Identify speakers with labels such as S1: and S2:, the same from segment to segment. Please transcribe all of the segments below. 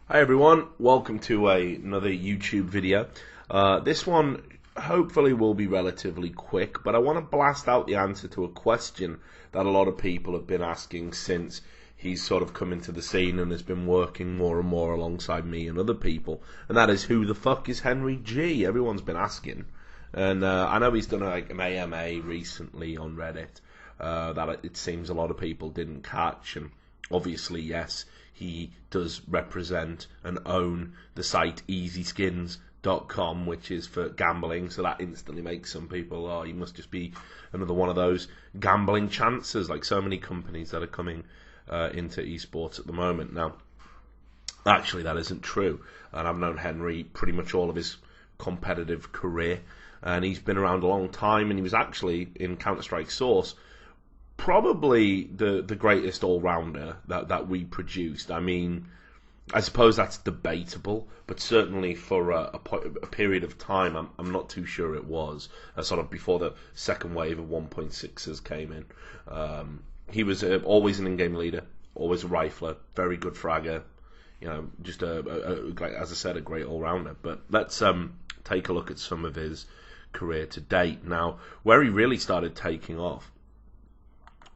S1: Hi everyone, welcome to another YouTube video. This one hopefully will be relatively quick, but I want to blast out the answer to a question that a lot of people have been asking since he's sort of come into the scene and has been working more and more alongside me and other people, and that is, who the fuck is HenryG? Everyone's been asking, and I know he's done an AMA recently on Reddit that it seems a lot of people didn't catch, and obviously, yes, he does represent and own the site easyskins.com, which is for gambling, so that instantly makes some people, oh, he must just be another one of those gambling chancers, like so many companies that are coming into esports at the moment. Now, actually, that isn't true, and I've known Henry pretty much all of his competitive career, and he's been around a long time, and he was actually in Counter-Strike Source probably the greatest all-rounder that we produced. I mean, I suppose that's debatable, but certainly for a period of time, I'm not too sure it was, sort of before the second wave of 1.6s came in. He was always an in-game leader, always a rifler, very good fragger, you know, just as I said, a great all-rounder. But let's take a look at some of his career to date. Now, where he really started taking off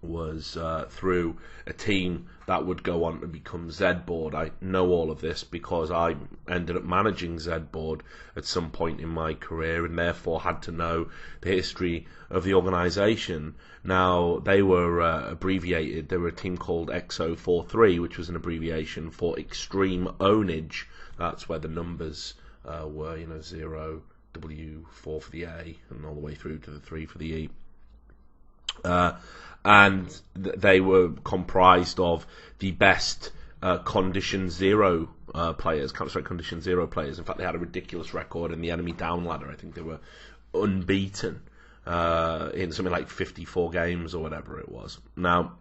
S1: was through a team that would go on to become Z-Board. I know all of this because I ended up managing Z-Board at some point in my career, and therefore had to know the history of the organisation. Now, they were abbreviated. They were a team called XO43, which was an abbreviation for Extreme Ownage. That's where the numbers were, you know, 0, W, 4 for the A, and all the way through to the 3 for the E. And they were comprised of the best Condition Zero players, Counter-Strike Condition Zero players. In fact, they had a ridiculous record in the enemy down ladder. I think they were unbeaten in something like 54 games or whatever it was. Now,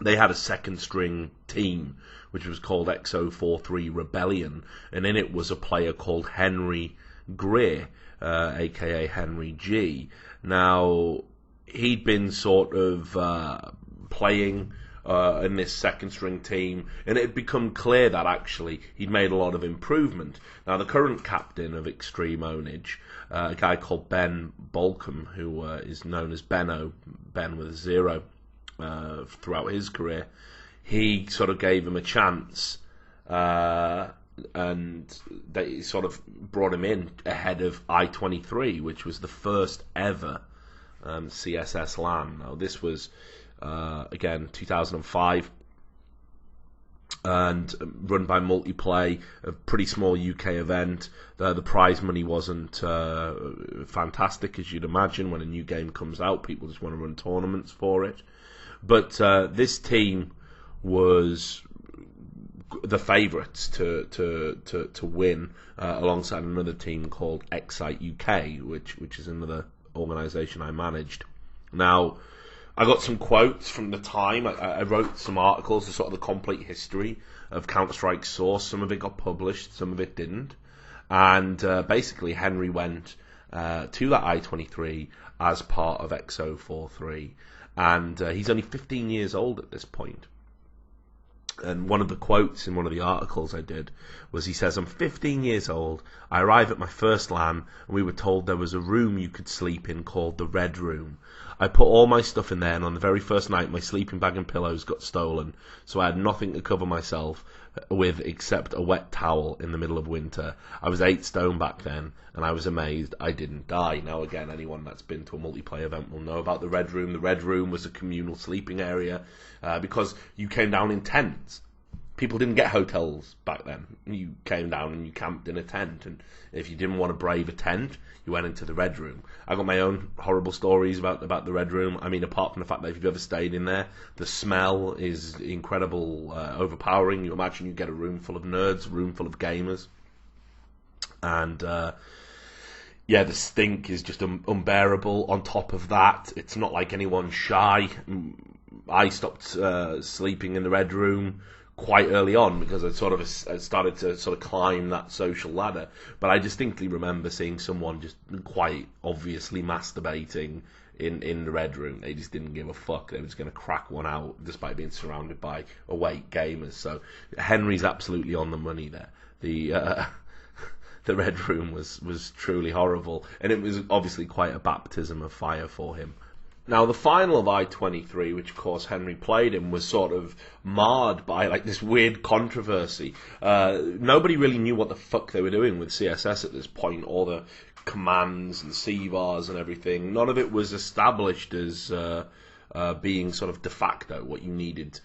S1: they had a second string team, which was called XO43 Rebellion, and in it was a player called Henry Greer, aka HenryG. Now, he'd been sort of playing in this second string team, and it had become clear that actually he'd made a lot of improvement. Now, the current captain of Extreme Ownage, a guy called Ben Bolcom, who is known as Benno, Ben with a 0, throughout his career, he sort of gave him a chance, and they sort of brought him in ahead of I-23, which was the first ever CSS LAN. Now, this was again 2005 and run by Multiplay, a pretty small UK event. The prize money wasn't fantastic, as you'd imagine. When a new game comes out, people just want to run tournaments for it. But this team was the favourites to win, alongside another team called Excite UK, which is another organisation I managed. Now, I got some quotes from the time. I wrote some articles, sort of the complete history of Counter-Strike Source. Some of it got published, some of it didn't. And basically, Henry went to that I-23 as part of XO43. And he's only 15 years old at this point. And one of the quotes in one of the articles I did was, he says, "I'm 15 years old. I arrive at my first LAN, and we were told there was a room you could sleep in called the Red Room. I put all my stuff in there, and on the very first night, my sleeping bag and pillows got stolen, so I had nothing to cover myself with except a wet towel in the middle of winter. I was 8 stone back then, and I was amazed I didn't die." Now, again, anyone that's been to a multiplayer event will know about the Red Room. The Red Room was a communal sleeping area because you came down in tents. People didn't get hotels back then. You came down and you camped in a tent, and if you didn't want to brave a tent, you went into the Red Room. I got my own horrible stories about the Red Room. I mean, apart from the fact that if you've ever stayed in there, the smell is incredible, overpowering. You imagine you get a room full of nerds, a room full of gamers, and yeah, the stink is just unbearable. On top of that, it's not like anyone's shy. I stopped sleeping in the Red Room quite early on because I started to sort of climb that social ladder. But I distinctly remember seeing someone just quite obviously masturbating in the Red Room. They just didn't give a fuck. They were just going to crack one out despite being surrounded by awake gamers. So Henry's absolutely on the money there. The Red Room was truly horrible, and it was obviously quite a baptism of fire for him. Now, the final of I-23, which of course Henry played in, was sort of marred by like this weird controversy. Nobody really knew what the fuck they were doing with CSS at this point, all the commands and C-bars and everything. None of it was established as being sort of de facto what you needed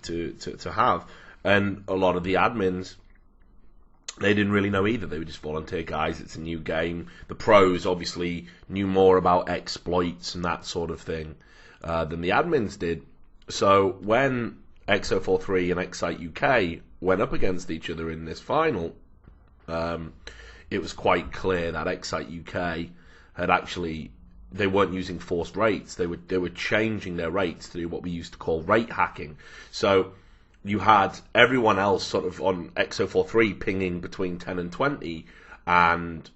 S1: to have. And a lot of the admins, they didn't really know either. They were just volunteer guys. It's a new game. The pros obviously knew more about exploits and that sort of thing than the admins did. So when X043 and Excite UK went up against each other in this final, it was quite clear that Excite UK had actually, they weren't using forced rates. They were changing their rates to do what we used to call rate hacking. So you had everyone else sort of on X043 pinging between 10 and 20, and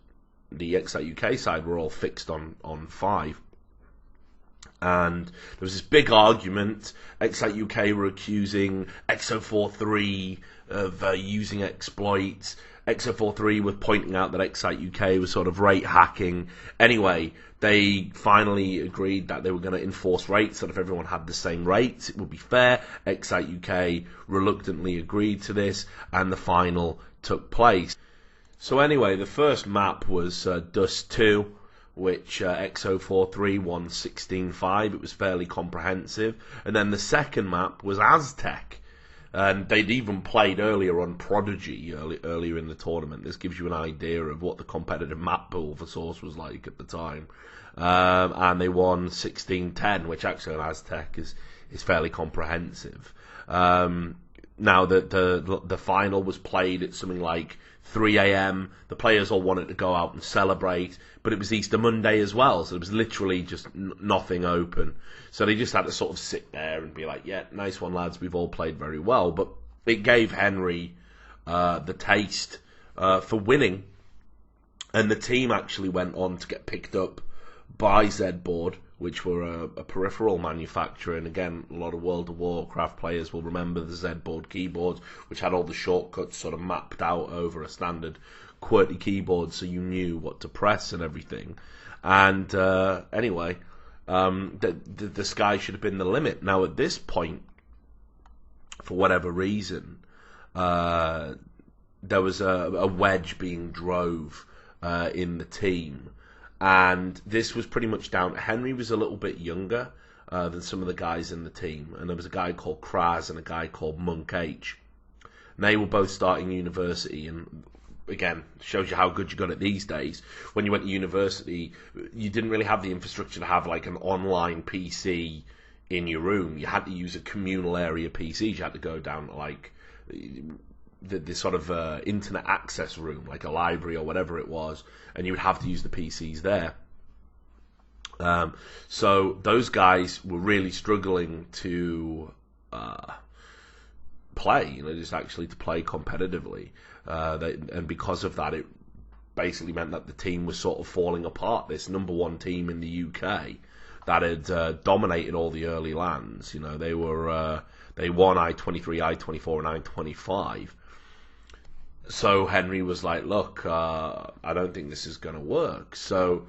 S1: the Excite UK side were all fixed on 5. And there was this big argument. Excite UK were accusing X043 of using exploits. X043 were pointing out that Excite UK was sort of rate hacking. Anyway, they finally agreed that they were going to enforce rates, that if everyone had the same rates, it would be fair. Excite UK reluctantly agreed to this, and the final took place. So anyway, the first map was Dust 2, which X043 won 16-5. It was fairly comprehensive. And then the second map was Aztec. And they'd even played earlier on Prodigy earlier in the tournament. This gives you an idea of what the competitive map pool for Source was like at the time. And they won 16-10, which actually on Aztec is fairly comprehensive. Now the final was played at something like 3 a.m. The players all wanted to go out and celebrate, but it was Easter Monday as well, so it was literally just nothing open. So they just had to sort of sit there and be like, yeah, nice one, lads, we've all played very well. But it gave Henry the taste for winning, and the team actually went on to get picked up by Zboard, which were a peripheral manufacturer. And again, a lot of World of Warcraft players will remember the Zboard keyboards, which had all the shortcuts sort of mapped out over a standard QWERTY keyboard, so you knew what to press and everything. And anyway, the sky should have been the limit. Now at this point, for whatever reason, there was a wedge being drove in the team. And this was pretty much down. Henry was a little bit younger than some of the guys in the team, and there was a guy called Kraz and a guy called Monk H. And they were both starting university, and again, shows you how good you got it these days. When you went to university, you didn't really have the infrastructure to have like an online PC in your room. You had to use a communal area PCs. You had to go down to like the sort of internet access room, like a library or whatever it was, and you would have to use the PCs there. So those guys were really struggling to play, just actually to play competitively. And because of that, it basically meant that the team was sort of falling apart. This number one team in the UK that had dominated all the early lands. They were they won I-23, I-24, and I-25. So Henry was like, look, I don't think this is going to work. So,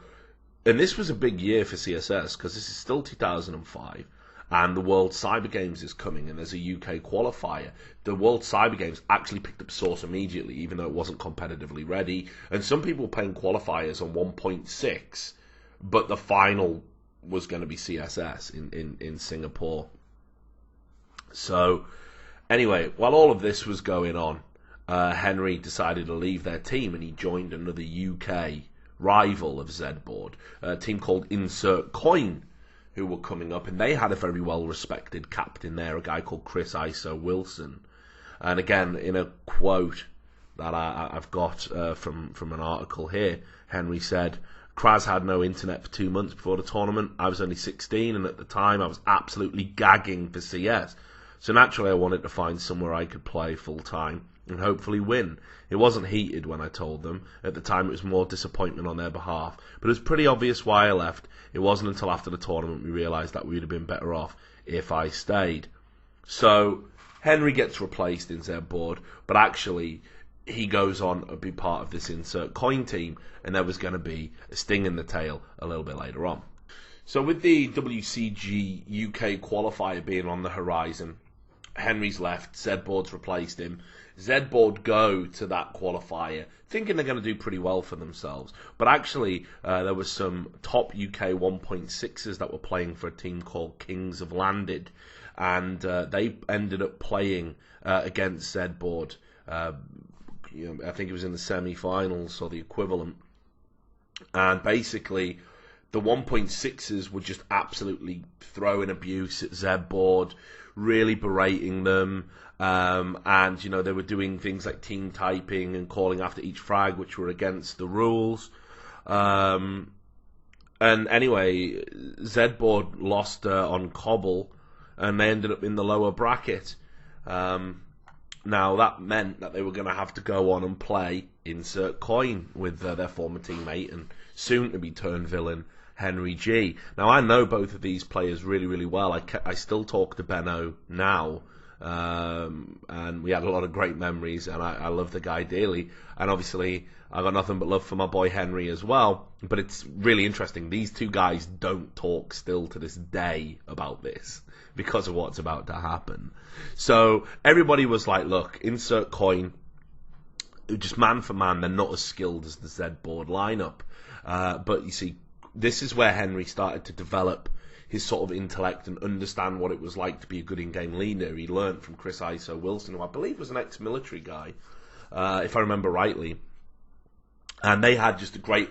S1: and this was a big year for CSS, because this is still 2005, and the World Cyber Games is coming, and there's a UK qualifier. The World Cyber Games actually picked up Source immediately, even though it wasn't competitively ready, and some people were playing qualifiers on 1.6, but the final was going to be CSS in Singapore. So, anyway, while all of this was going on, Henry decided to leave their team, and he joined another UK rival of Zboard, a team called Insert Coin, who were coming up, and they had a very well-respected captain there, a guy called Chris ISO Wilson. And again, in a quote that I've got from an article here, Henry said, Kraz had no internet for 2 months before the tournament. I was only 16, and at the time I was absolutely gagging for CS. So naturally I wanted to find somewhere I could play full-time. and hopefully win. It wasn't heated when I told them. At the time, it was more disappointment on their behalf. But it was pretty obvious why I left. It wasn't until after the tournament we realised that we'd have been better off if I stayed. So Henry gets replaced in Z board, but actually he goes on to be part of this insert coin team, and there was going to be a sting in the tail a little bit later on. So with the WCG UK qualifier being on the horizon, Henry's left, Z board's replaced him. Z board go to that qualifier thinking they're going to do pretty well for themselves, but actually there was some top UK 1.6s that were playing for a team called Kings of Landed, and they ended up playing against Z board. I think it was in the semi-finals or the equivalent, and basically the 1.6s were just absolutely throwing abuse at Z board, really berating them, and they were doing things like team typing and calling after each frag, which were against the rules. And anyway, Z board lost on Cobble, and they ended up in the lower bracket. Now that meant that they were going to have to go on and play insert coin with their former teammate and soon to be turned villain HenryG. Now I know both of these players really, really well. I still talk to Benno now, and we had a lot of great memories, and I love the guy dearly. And obviously I got nothing but love for my boy Henry as well. But it's really interesting. These two guys don't talk still to this day about this because of what's about to happen. So everybody was like, look, insert coin, just man for man, they're not as skilled as the Z board lineup. But you see, this is where Henry started to develop his sort of intellect and understand what it was like to be a good in-game leader. He learned from Chris ISO Wilson, who I believe was an ex-military guy, if I remember rightly. And they had just a great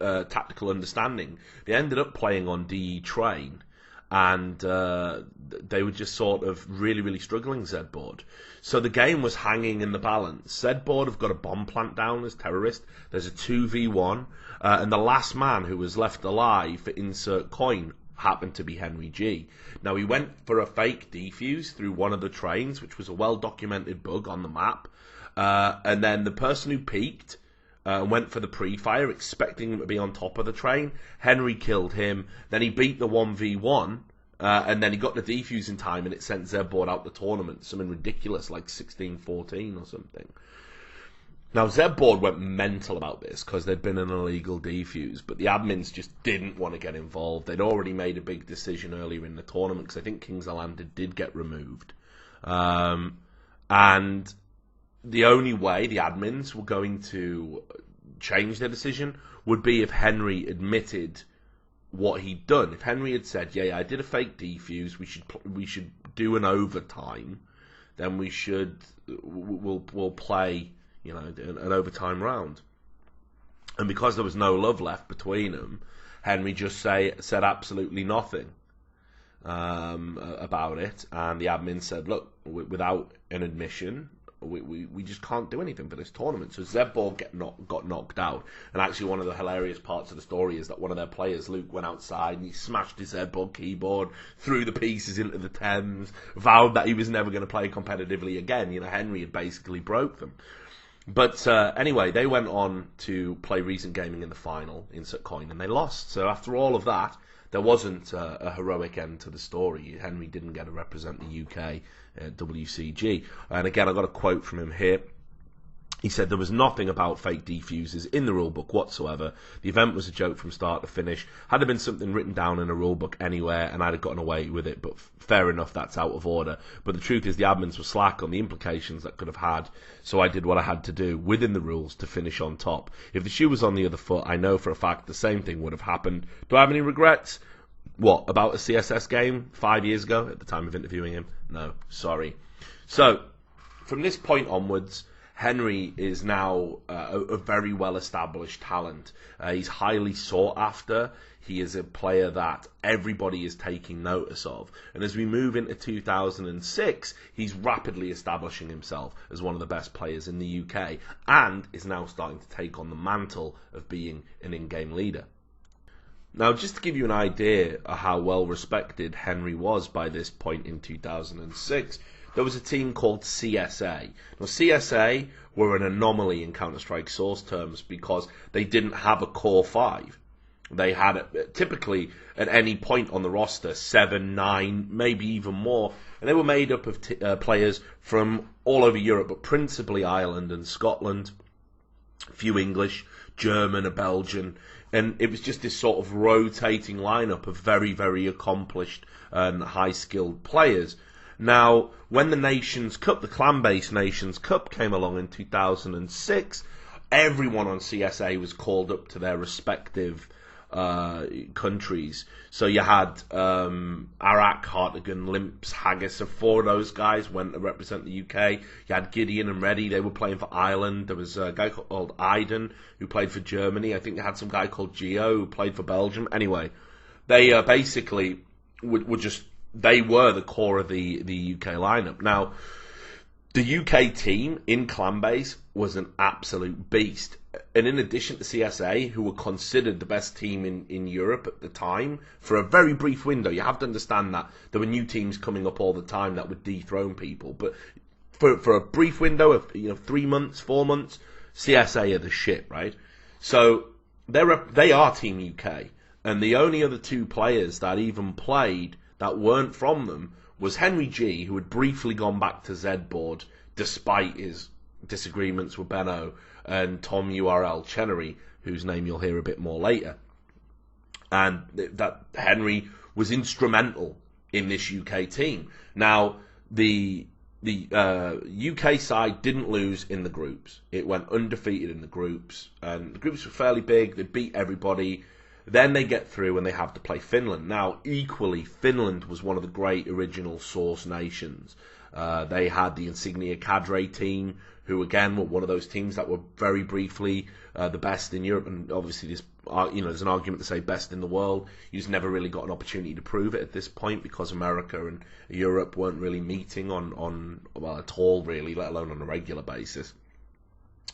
S1: tactical understanding. They ended up playing on DE Train, and they were just sort of really, really struggling, Z board. So the game was hanging in the balance. Z board have got a bomb plant down as terrorist. There's a 2v1, and the last man who was left alive for insert coin happened to be HenryG. Now he went for a fake defuse through one of the trains, which was a well-documented bug on the map, and then the person who peeked went for the pre-fire, expecting him to be on top of the train. Henry killed him. Then he beat the 1v1, and then he got the defuse in time, and it sent Z board out the tournament. Something ridiculous, like 16-14 or something. Now, Z board went mental about this because there'd been an illegal defuse, but the admins just didn't want to get involved. They'd already made a big decision earlier in the tournament, because I think Kings of Landed did get removed. And the only way the admins were going to change their decision would be if Henry admitted what he'd done. If Henry had said, yeah, I did a fake defuse, we should do an overtime, then we'll play, an overtime round. And because there was no love left between them, Henry just said absolutely nothing about it, and the admin said, look, without an admission, we just can't do anything for this tournament. So Z board got knocked out. And actually one of the hilarious parts of the story is that one of their players, Luke, went outside and he smashed his Z board keyboard, threw the pieces into the Thames, vowed that he was never going to play competitively again. Henry had basically broke them. But anyway, they went on to play Recent Gaming in the final, insert coin, and they lost. So after all of that, there wasn't a heroic end to the story. Henry didn't get to represent the UK at WCG. And again, I got a quote from him here. He said there was nothing about fake defuses in the rulebook whatsoever. The event was a joke from start to finish. Had there been something written down in a rulebook anywhere, and I'd have gotten away with it, but fair enough, that's out of order. But the truth is the admins were slack on the implications that could have had, so I did what I had to do within the rules to finish on top. If the shoe was on the other foot, I know for a fact the same thing would have happened. Do I have any regrets? What, about a CSS game 5 years ago at the time of interviewing him? No, sorry. So, from this point onwards, Henry is now a very well-established talent. He's highly sought after. He is a player that everybody is taking notice of. And as we move into 2006, he's rapidly establishing himself as one of the best players in the UK, and is now starting to take on the mantle of being an in-game leader. Now, just to give you an idea of how well respected Henry was by this point in 2006, there was a team called CSA. Now, CSA were an anomaly in Counter-Strike Source terms because they didn't have a core 5. They had, typically, at any point on the roster, 7, 9, maybe even more. And they were made up of players from all over Europe, but principally Ireland and Scotland. A few English, German, a Belgian. And it was just this sort of rotating lineup of very, very accomplished and high-skilled players. Now, when the Nations Cup, the clan-based Nations Cup came along in 2006, everyone on CSA was called up to their respective countries. So you had Arak, Hartigan, Limps, Haggis, so 4 of those guys went to represent the UK. You had Gideon and Reddy, they were playing for Ireland. There was a guy called Aiden who played for Germany. I think they had some guy called Gio who played for Belgium. Anyway, they basically were just, they were the core of the UK lineup. Now, the UK team in clan base was an absolute beast. And in addition to CSA, who were considered the best team in Europe at the time, for a very brief window, you have to understand that there were new teams coming up all the time that would dethrone people. But for a brief window of 3 months, 4 months, CSA are the shit, right? So they are Team UK. And the only other 2 players that even played that weren't from them was HenryG, who had briefly gone back to Z-Board despite his disagreements with Benno, and Tom URL Chenery, whose name you'll hear a bit more later. And that Henry was instrumental in this UK team. Now, the UK side didn't lose in the groups. It went undefeated in the groups, and the groups were fairly big. They beat everybody. Then they get through and they have to play Finland. Now, equally, Finland was one of the great original Source nations. They had the Insignia Cadre team, who again were one of those teams that were very briefly the best in Europe, and obviously there's an argument to say best in the world. You just never really got an opportunity to prove it at this point because America and Europe weren't really meeting on at all really, let alone on a regular basis.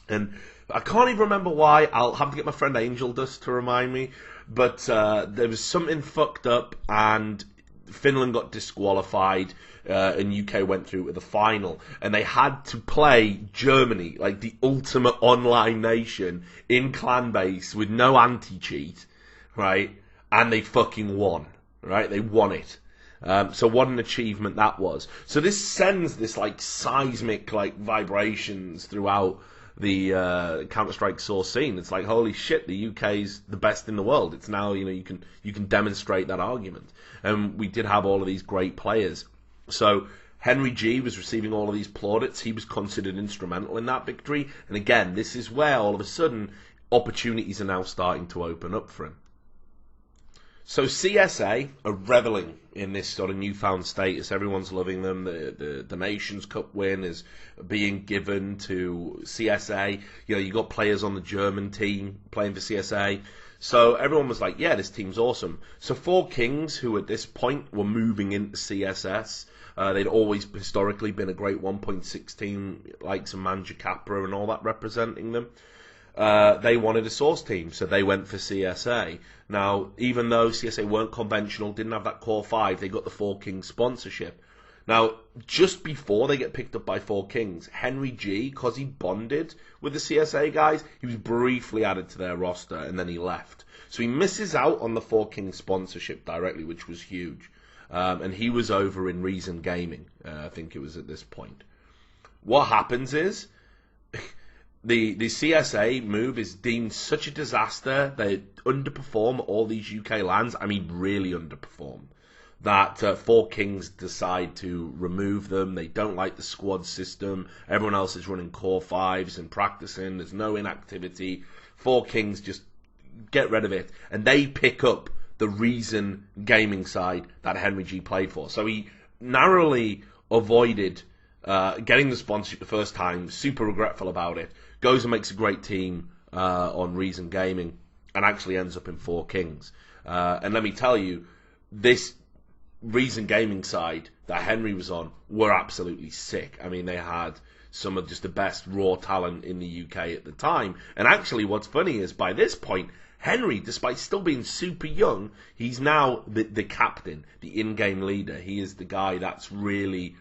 S1: And I can't even remember why. I'll have to get my friend Angel Dust to remind me. But there was something fucked up, and Finland got disqualified, and UK went through to the final. And they had to play Germany, like the ultimate online nation, in clan base with no anti-cheat, right? And they fucking won, right? They won it. So what an achievement that was. So this sends this like seismic like vibrations throughout the Counter-Strike Source scene. It's like, holy shit, the UK's the best in the world. It's now, you can demonstrate that argument. And we did have all of these great players. So HenryG was receiving all of these plaudits. He was considered instrumental in that victory. And again, this is where all of a sudden opportunities are now starting to open up for him. So CSA are reveling in this sort of newfound status. Everyone's loving them. The Nations Cup win is being given to CSA. You got players on the German team playing for CSA. So everyone was like, yeah, this team's awesome. So 4 Kings, who at this point were moving into CSS, they'd always historically been a great 1.6 team, like some Manja Capra and all that representing them. They wanted a Source team, so they went for CSA. Now, even though CSA weren't conventional, didn't have that core 5, they got the 4 Kings sponsorship. Now, just before they get picked up by 4 Kings, HenryG, because he bonded with the CSA guys, he was briefly added to their roster, and then he left. So he misses out on the 4 Kings sponsorship directly, which was huge. And he was over in Reason Gaming, I think it was at this point. What happens is, the CSA move is deemed such a disaster. They underperform all these UK lands. I mean, really underperform. That 4 Kings decide to remove them. They don't like the squad system. Everyone else is running core 5s and practicing. There's no inactivity. 4 Kings just get rid of it. And they pick up the Reason Gaming side that HenryG played for. So he narrowly avoided getting the sponsorship the first time. Super regretful about it. Goes and makes a great team on Reason Gaming and actually ends up in 4 Kings. And let me tell you, this Reason Gaming side that Henry was on were absolutely sick. I mean, they had some of just the best raw talent in the UK at the time. And actually, what's funny is by this point, Henry, despite still being super young, he's now the captain, the in-game leader. He is the guy that's really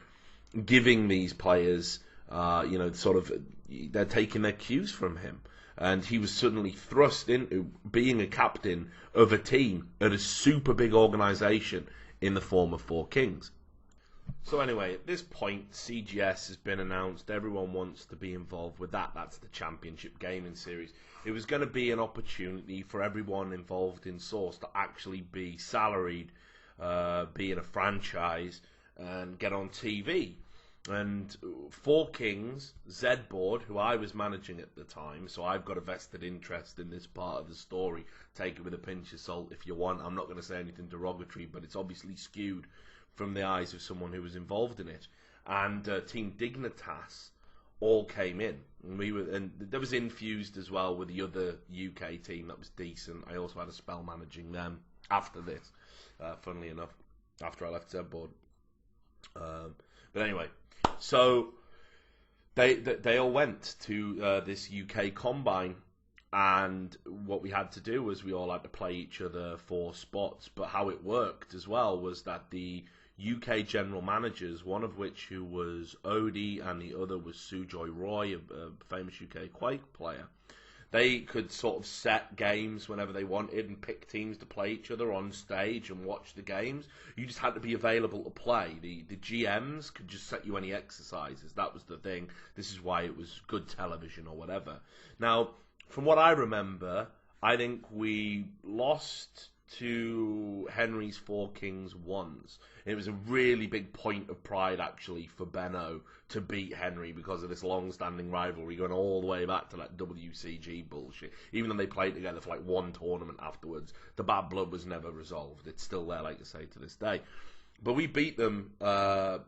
S1: giving these players, sort of, they're taking their cues from him. And he was suddenly thrust into being a captain of a team at a super big organisation in the form of Four Kings. So anyway, at this point, CGS has been announced. Everyone wants to be involved with that. That's the Championship Gaming Series. It was going to be an opportunity for everyone involved in Source to actually be salaried, be in a franchise, and get on TV. And Four Kings, Z-Board, who I was managing at the time, so I've got a vested interest in this part of the story. Take it with a pinch of salt if you want. I'm not going to say anything derogatory, but it's obviously skewed from the eyes of someone who was involved in it. And Team Dignitas all came in. And there was Infused as well with the other UK team that was decent. I also had a spell managing them after this, funnily enough, after I left Z-Board. But anyway, so they all went to this UK combine, and what we had to do was we all had to play each other for spots. But how it worked as well was that the UK general managers, one of which who was Odie and the other was Sujoy Roy, a famous UK Quake player, they could sort of set games whenever they wanted and pick teams to play each other on stage and watch the games. You just had to be available to play. The GMs could just set you any exercises. That was the thing. This is why it was good television or whatever. Now, from what I remember, I think we lost to Henry's Four Kings once. It was a really big point of pride, actually, for Benno to beat Henry because of this long-standing rivalry going all the way back to that WCG bullshit. Even though they played together for like one tournament afterwards, the bad blood was never resolved. It's still there, like I say, to this day. But we beat them, a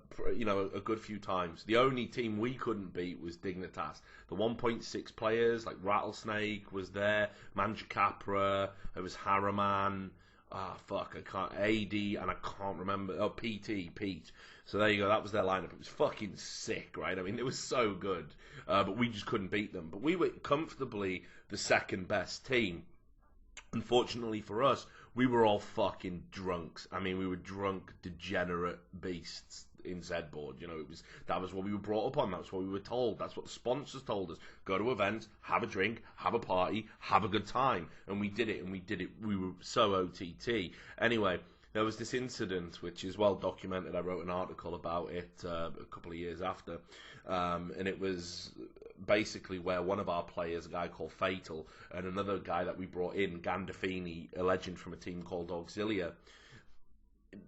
S1: good few times. The only team we couldn't beat was Dignitas. The 1.6 players, like Rattlesnake was there, Manjacapra, there was Harriman, AD, and I can't remember, Pete. So there you go, that was their lineup. It was fucking sick, right? I mean, it was so good, but we just couldn't beat them. But we were comfortably the second best team. Unfortunately for us, we were all fucking drunks. I mean, we were drunk, degenerate beasts in Z-Board. That was what we were brought up on. That's what we were told. That's what the sponsors told us. Go to events, have a drink, have a party, have a good time. And we did it, We were so OTT. Anyway, there was this incident, which is well documented. I wrote an article about it a couple of years after. And it was basically where one of our players, a guy called Fatal, and another guy that we brought in, Gandolfini, a legend from a team called Auxilia,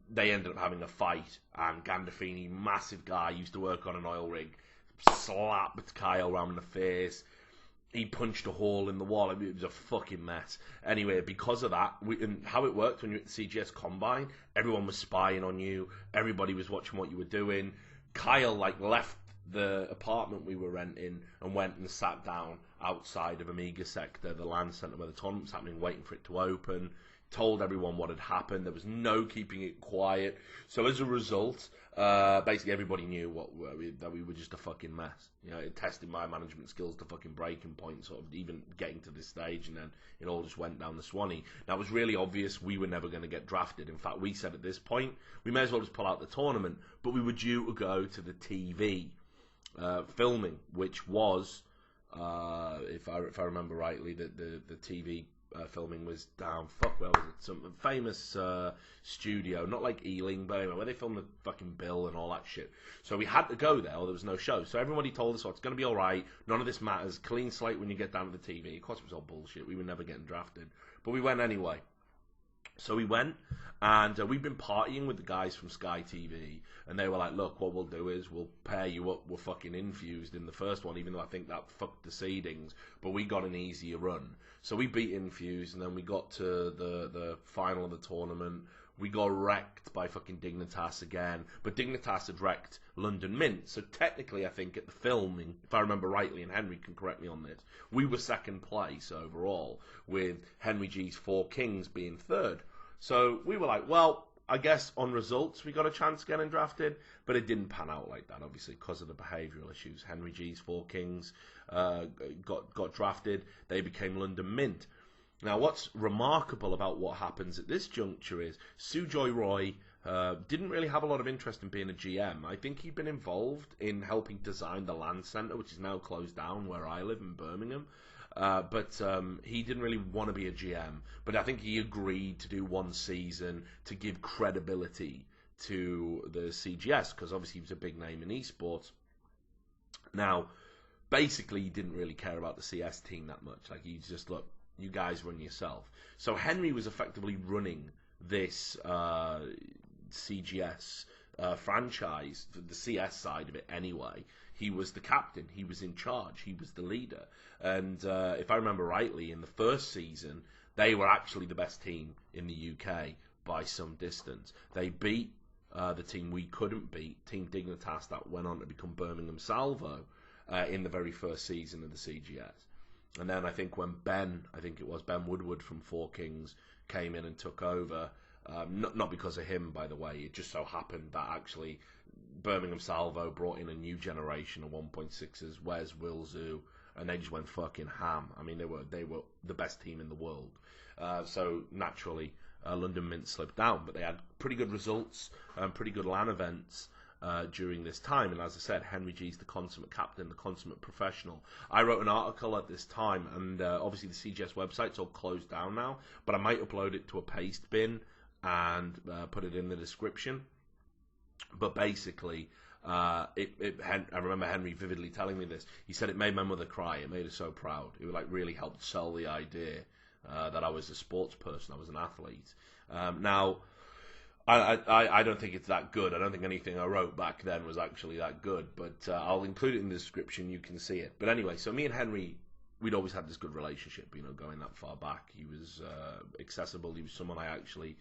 S1: they ended up having a fight. And Gandolfini, massive guy, used to work on an oil rig, slapped Kyle around the face. He punched a hole in the wall. I mean, it was a fucking mess. Anyway, because of that, and how it worked when you were at the CGS Combine, everyone was spying on you. Everybody was watching what you were doing. Kyle, left the apartment we were renting and went and sat down outside of Amiga Sector, the LAN centre where the tournament was happening, waiting for it to open. Told everyone what had happened. There was no keeping it quiet. So as a result, basically everybody knew that we were just a fucking mess. It tested my management skills to fucking breaking point, sort of even getting to this stage, and then it all just went down the Swanee. Now, it was really obvious we were never going to get drafted. In fact, we said at this point, we may as well just pull out the tournament, but we were due to go to the TV filming, which was, if I remember rightly, the TV filming was down, where was it? Some famous studio, not like Ealing, but anyway, where they filmed the fucking Bill and all that shit. So we had to go there, or there was no show. So everybody told us, it's going to be alright, none of this matters, clean slate when you get down to the TV. Of course it was all bullshit, we were never getting drafted. But we went anyway. So we went, and we've been partying with the guys from Sky TV, and they were like, look, what we'll do is we'll pair you up, we're fucking Infused in the first one, even though I think that fucked the seedings, but we got an easier run. So we beat Infused, and then we got to the final of the tournament. We got wrecked by fucking Dignitas again, but Dignitas had wrecked London Mint, so technically I think at the filming, if I remember rightly, and Henry can correct me on this, we were second place overall, with HenryG's Four Kings being third. So we were like, well, I guess on results we got a chance getting drafted, but it didn't pan out like that, obviously, because of the behavioural issues. HenryG's Four Kings got drafted. They became London Mint. Now, what's remarkable about what happens at this juncture is Sujoy Roy Didn't really have a lot of interest in being a GM. I think he'd been involved in helping design the Land Centre, which is now closed down where I live in Birmingham. But he didn't really want to be a GM. But I think he agreed to do one season to give credibility to the CGS, because obviously he was a big name in esports. Now, basically, he didn't really care about the CS team that much. Like, he just, look, you guys run yourself. So Henry was effectively running this CGS franchise, the CS side of it anyway. He was the captain, he was in charge, he was the leader. And if I remember rightly, in the first season, they were actually the best team in the UK by some distance. They beat the team we couldn't beat, Team Dignitas, that went on to become Birmingham Salvo in the very first season of the CGS. And then I think when Ben Woodward from Four Kings came in and took over, not because of him, by the way, it just so happened that actually Birmingham Salvo brought in a new generation of 1.6s, Wes, Wilzu, and they just went fucking ham. I mean, they were the best team in the world. So naturally, London Mint slipped down, but they had pretty good results and pretty good LAN events during this time. And as I said, HenryG's the consummate captain, the consummate professional. I wrote an article at this time, and obviously the CGS website's all closed down now, but I might upload it to a paste bin and put it in the description. But basically, I remember Henry vividly telling me this. He said it made my mother cry. It made her so proud. It like really helped sell the idea that I was a sports person, I was an athlete. Now, I don't think it's that good. I don't think anything I wrote back then was actually that good, but I'll include it in the description. You can see it. But anyway, so me and Henry, we'd always had this good relationship, going that far back. He was accessible. He was someone I actually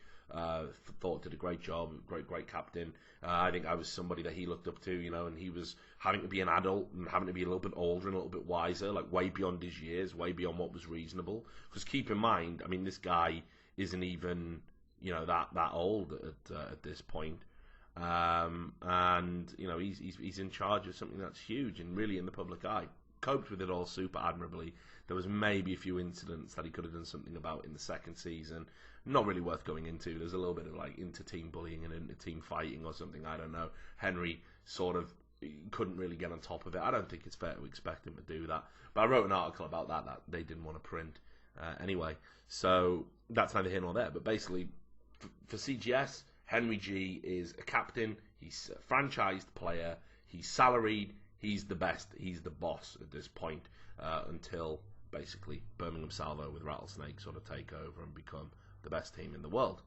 S1: thought did a great job, great captain. I think I was somebody that he looked up to, and he was having to be an adult and having to be a little bit older and a little bit wiser, like way beyond his years, way beyond what was reasonable. Because keep in mind, I mean, this guy isn't even, that old at this point. And he's in charge of something that's huge and really in the public eye. Coped with it all super admirably. There was maybe a few incidents that he could have done something about in the second season. Not really worth going into. There's a little bit of like inter-team bullying and inter-team fighting or something. I don't know. Henry sort of couldn't really get on top of it. I don't think it's fair to expect him to do that. But I wrote an article about that they didn't want to print anyway. So that's neither here nor there. But basically, for CGS, HenryG is a captain. He's a franchised player. He's salaried. He's the best. He's the boss at this point until basically Birmingham Salvo with Rattlesnake sort of take over and become the best team in the world.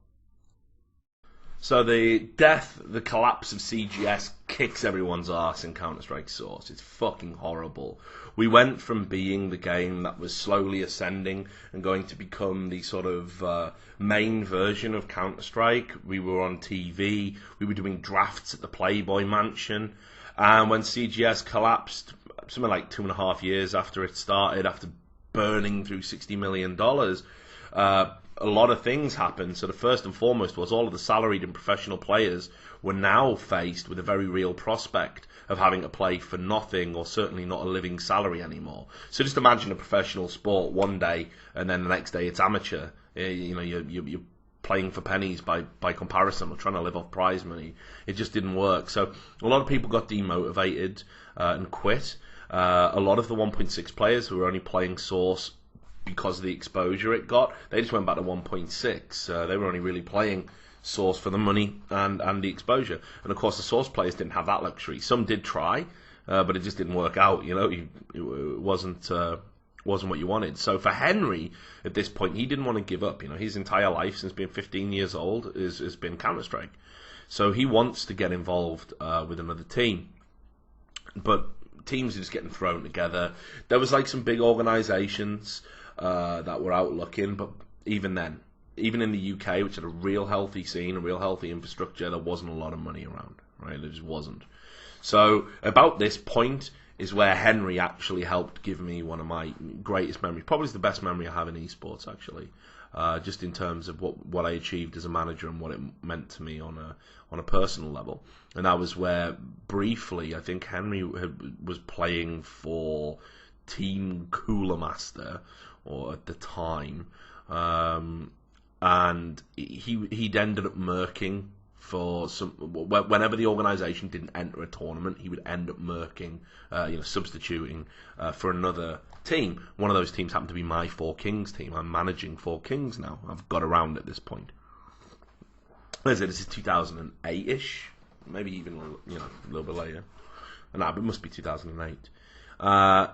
S1: So the collapse of CGS kicks everyone's arse in Counter-Strike Source. It's fucking horrible. We went from being the game that was slowly ascending and going to become the sort of main version of Counter-Strike. We were on TV. We were doing drafts at the Playboy Mansion. And when CGS collapsed, something like 2.5 years after it started, after burning through $60 million, a lot of things happened. So the first and foremost was all of the salaried and professional players were now faced with a very real prospect of having to play for nothing, or certainly not a living salary anymore. So just imagine a professional sport one day and then the next day it's amateur. You're playing for pennies by comparison, or trying to live off prize money. It just didn't work. So a lot of people got demotivated and quit. A lot of the 1.6 players who were only playing Source because of the exposure it got, they just went back to 1.6. They were only really playing Source for the money and the exposure. And of course the Source players didn't have that luxury. Some did try, but it just didn't work out. It wasn't what you wanted. So for Henry, at this point, he didn't want to give up. His entire life since being 15 years old has been Counter-Strike. So he wants to get involved with another team. But teams are just getting thrown together. There was like some big organisations that were out looking, but even then, even in the UK, which had a real healthy scene, a real healthy infrastructure, there wasn't a lot of money around, right? There just wasn't. So about this point is where Henry actually helped give me one of my greatest memories. Probably the best memory I have in esports, actually, just in terms of what I achieved as a manager and what it meant to me on a personal level. And that was where, briefly, I think Henry was playing for Team Cooler Master, or at the time, and he'd ended up murking for whenever the organisation didn't enter a tournament, he would end up murking, substituting for another team. One of those teams happened to be my Four Kings team. I'm managing Four Kings now. I've got around at this point. What is it? This is 2008-ish, maybe even a little bit later. No, but it must be 2008.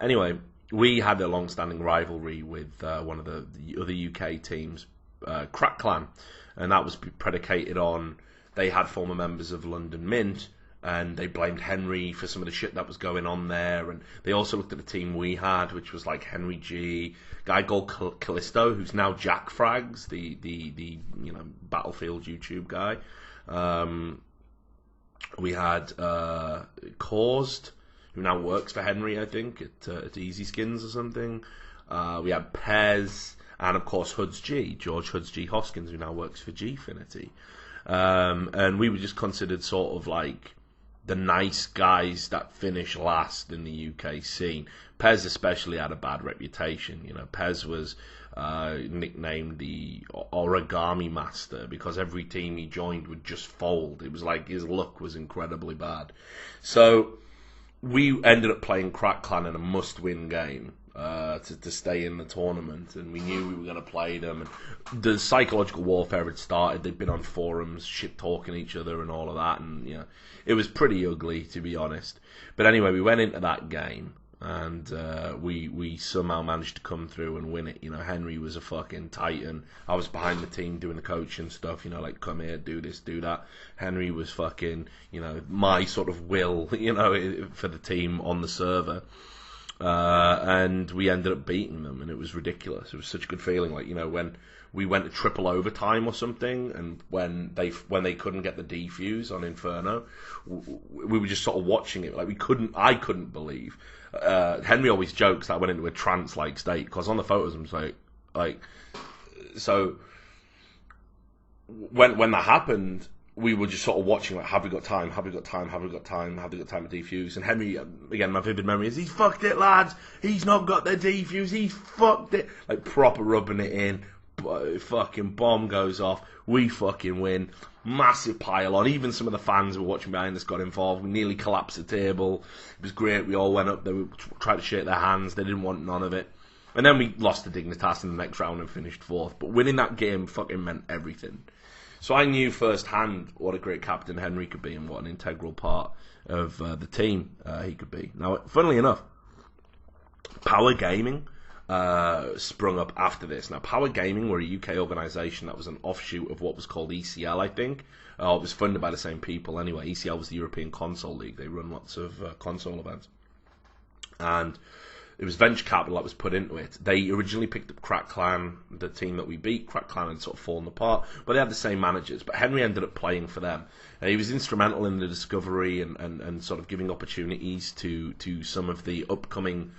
S1: Anyway, we had a long-standing rivalry with one of the other UK teams, Crack Clan, and that was predicated on they had former members of London Mint, and they blamed Henry for some of the shit that was going on there, and they also looked at the team we had, which was like HenryG, guy called Callisto, who's now Jack Frags, the Battlefield YouTube guy. We had Caused, who now works for Henry, I think, at Easy Skins or something. We had Pez, and of course George Hoods G Hoskins, who now works for Gfinity. And we were just considered sort of like the nice guys that finish last in the UK scene. Pez especially had a bad reputation. Pez was nicknamed the Origami Master because every team he joined would just fold. It was like his luck was incredibly bad. So we ended up playing Crack Clan in a must-win game to stay in the tournament, and we knew we were going to play them. And the psychological warfare had started. They'd been on forums, shit-talking each other and all of that, and it was pretty ugly, to be honest. But anyway, we went into that game, and we somehow managed to come through and win it. Henry was a fucking titan. I was behind the team doing the coaching stuff, like, come here, do this, do that. Henry was fucking, my sort of will, for the team on the server. And we ended up beating them, and it was ridiculous. It was such a good feeling, like, when we went to triple overtime or something, and when they couldn't get the defuse on Inferno, we were just sort of watching it, like I couldn't believe. Henry always jokes that I went into a trance-like state, because on the photos I'm like, so when that happened, we were just sort of watching, like, have we got time? Have we got time? Have we got time? Have they got time to defuse? And Henry, again, my vivid memory is, he's fucked it, lads. He's not got the defuse. He's fucked it. Like, proper rubbing it in. Fucking bomb goes off. We fucking win. Massive pile on. Even some of the fans who were watching behind us got involved. We nearly collapsed the table. It was great. We all went up there. We tried to shake their hands. They didn't want none of it. And then we lost to Dignitas in the next round and finished fourth. But winning that game fucking meant everything. So I knew firsthand what a great captain Henry could be and what an integral part of the team he could be. Now, funnily enough, Power Gaming sprung up after this. Now, Power Gaming were a UK organisation that was an offshoot of what was called ECL, I think. It was funded by the same people anyway. ECL was the European Console League. They run lots of console events. And it was venture capital that was put into it. They originally picked up Crack Clan, the team that we beat. Crack Clan had sort of fallen apart, but they had the same managers. But Henry ended up playing for them. He was instrumental in the discovery and sort of giving opportunities to some of the upcoming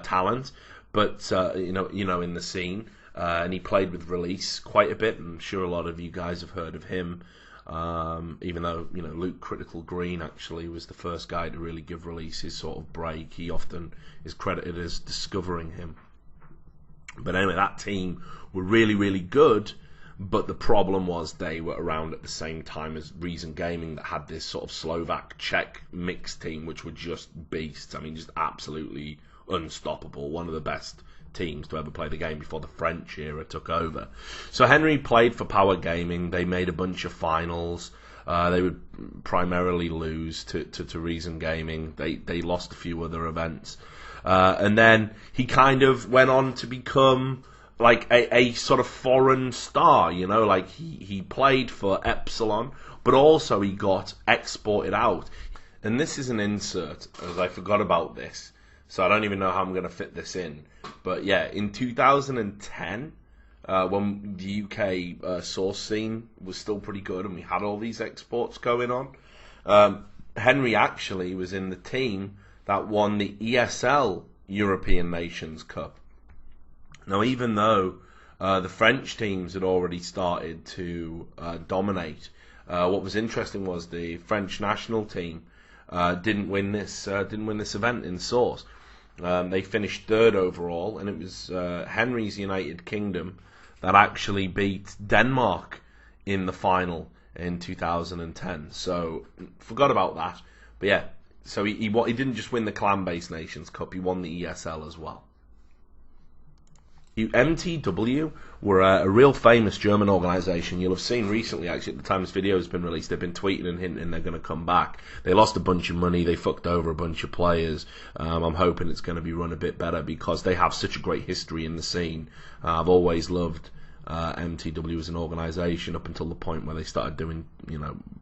S1: talent, but in the scene. And he played with Release quite a bit. I'm sure a lot of you guys have heard of him. Even though Luke Critical Green actually was the first guy to really give Release his sort of break. He often is credited as discovering him. But anyway, that team were really, really good, but the problem was they were around at the same time as Reason Gaming, that had this sort of Slovak-Czech mixed team, which were just beasts. I mean, just absolutely unstoppable. One of the best teams to ever play the game before the French era took over. So Henry played for Power Gaming. They made a bunch of finals. They would primarily lose to Reason Gaming. They lost a few other events. And then he kind of went on to become like a sort of foreign star, like he played for Epsilon, but also he got exported out. And this is an insert, as I forgot about this, so I don't even know how I'm going to fit this in. But yeah, in 2010, when the UK source scene was still pretty good and we had all these exports going on, Henry actually was in the team that won the ESL European Nations Cup. Now, even though the French teams had already started to dominate, what was interesting was the French national team didn't win this event in source. They finished third overall, and it was Henry's United Kingdom that actually beat Denmark in the final in 2010. So forgot about that. But yeah, so he didn't just win the Clan-Based Nations Cup, he won the ESL as well. MTW were a real famous German organisation. You'll have seen recently, actually, at the time this video has been released, they've been tweeting and hinting they're going to come back. They lost a bunch of money, they fucked over a bunch of players. I'm hoping it's going to be run a bit better because they have such a great history in the scene. I've always loved MTW as an organisation up until the point where they started doing,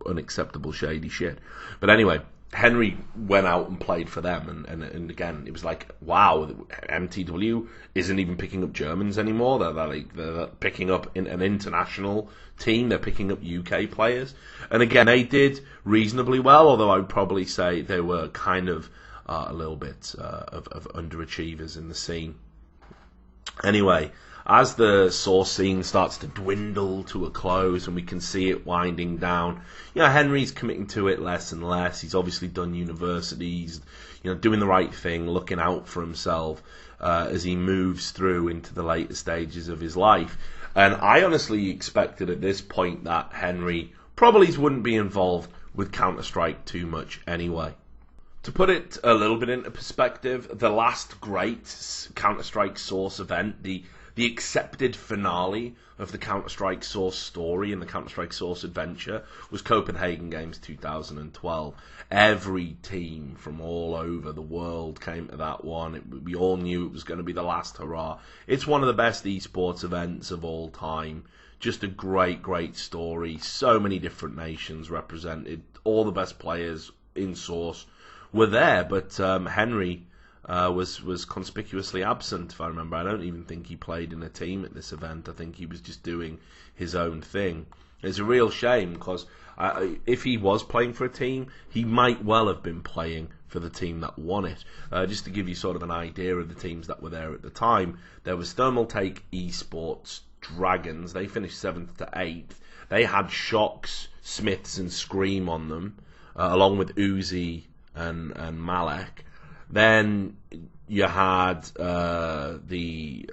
S1: unacceptable shady shit. But anyway, Henry went out and played for them, and again, it was like, wow, MTW isn't even picking up Germans anymore. They're picking up an international team. They're picking up UK players, and again, they did reasonably well. Although I would probably say they were kind of a little bit of underachievers in the scene. Anyway, as the Source scene starts to dwindle to a close and we can see it winding down, Henry's committing to it less and less. He's obviously done universities, doing the right thing, looking out for himself as he moves through into the later stages of his life. And I honestly expected at this point that Henry probably wouldn't be involved with Counter-Strike too much anyway. To put it a little bit into perspective, the last great Counter-Strike Source event, the accepted finale of the Counter-Strike Source story and the Counter-Strike Source adventure, was Copenhagen Games 2012. Every team from all over the world came to that one. We all knew it was going to be the last hurrah. It's one of the best esports events of all time. Just a great, great story. So many different nations represented. All the best players in Source were there, but Henry was conspicuously absent, if I remember. I don't even think he played in a team at this event. I think he was just doing his own thing. It's a real shame because if he was playing for a team, he might well have been playing for the team that won it. Just to give you sort of an idea of the teams that were there at the time, there was Thermaltake Esports Dragons. They finished 7th to 8th. They had Shocks, Smiths and Scream on them, along with Uzi and Malek. Then you had the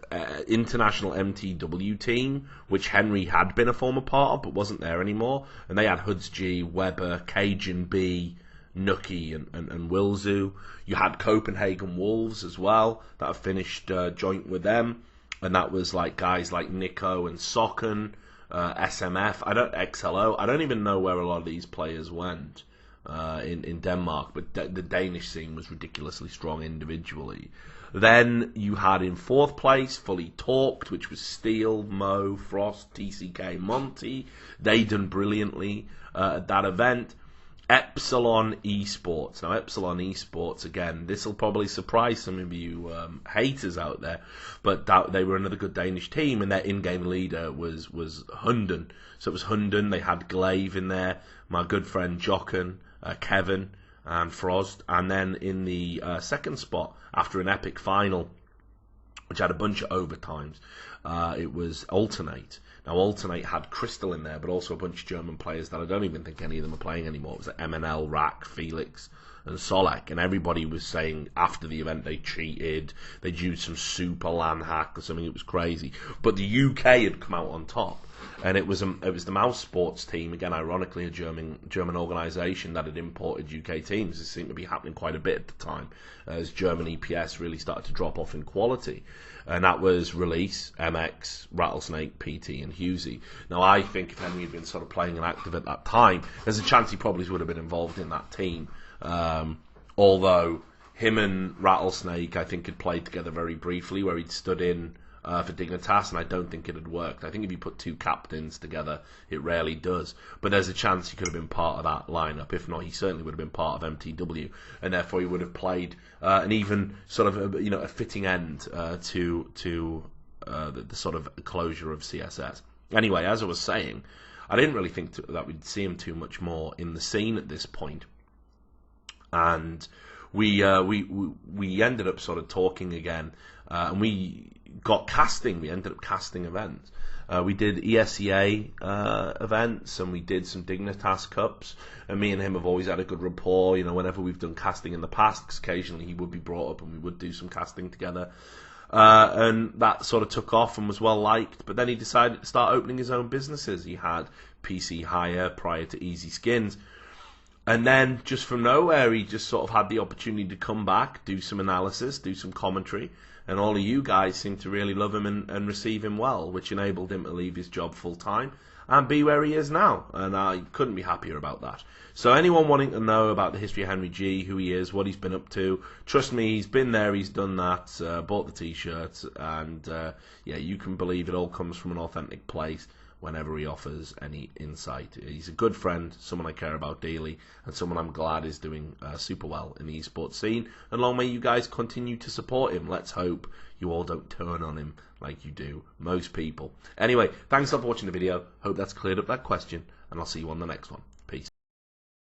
S1: international MTW team, which Henry had been a former part of but wasn't there anymore, and they had Hoods G, Weber, Cajun B, Nucky and Wilzu. You had Copenhagen Wolves as well that have finished joint with them, and that was like guys like Nico and Socken, SMF, XLO. I don't even know where a lot of these players went. In Denmark, but the Danish scene was ridiculously strong individually. Then you had in 4th place Fully Talked, which was Steel, Mo, Frost, TCK, Monty. They done brilliantly at that event. Epsilon Esports. Now, Epsilon Esports, again, this will probably surprise some of you haters out there, but they were another good Danish team, and their in-game leader was Hunden. So it was Hunden. They had Glaive in there, my good friend Jochen, Kevin and Frost, and then in the second spot after an epic final which had a bunch of overtimes, it was Alternate. Now Alternate had Crystal in there, but also a bunch of German players that I don't even think any of them are playing anymore. It was like MNL, Rack, Felix and Solek, and everybody was saying after the event they cheated, they'd used some super LAN hack or something. It was crazy, but the UK had come out on top. And it was the Mouse Sports team, again, ironically, a German organisation that had imported UK teams. This seemed to be happening quite a bit at the time, as German EPS really started to drop off in quality. And that was Release, MX, Rattlesnake, PT, and Husey. Now, I think if Henry had been sort of playing and active at that time, there's a chance he probably would have been involved in that team. Although him and Rattlesnake, I think, had played together very briefly, where he'd stood in for Dignitas, and I don't think it had worked. I think if you put two captains together, it rarely does. But there's a chance he could have been part of that lineup. If not, he certainly would have been part of MTW, and therefore he would have played an even sort of a fitting end to the sort of closure of CSS. Anyway, as I was saying, I didn't really think that we'd see him too much more in the scene at this point, and we ended up sort of talking again, and we got casting. We ended up casting events. We did ESEA events, and we did some Dignitas Cups, and me and him have always had a good rapport, whenever we've done casting in the past, because occasionally he would be brought up and we would do some casting together. And that sort of took off and was well liked, but then he decided to start opening his own businesses. He had PC hire prior to Easy Skins. And then, just from nowhere, he just sort of had the opportunity to come back, do some analysis, do some commentary, and all of you guys seem to really love him and receive him well, which enabled him to leave his job full-time and be where he is now. And I couldn't be happier about that. So anyone wanting to know about the history of Henry G, who he is, what he's been up to, trust me, he's been there, he's done that, bought the t-shirts, and yeah, you can believe it all comes from an authentic place whenever he offers any insight. He's a good friend, someone I care about daily, and someone I'm glad is doing super well in the esports scene. And long may you guys continue to support him. Let's hope you all don't turn on him like you do most people. Anyway, thanks a lot for watching the video. Hope that's cleared up that question, and I'll see you on the next one. Peace.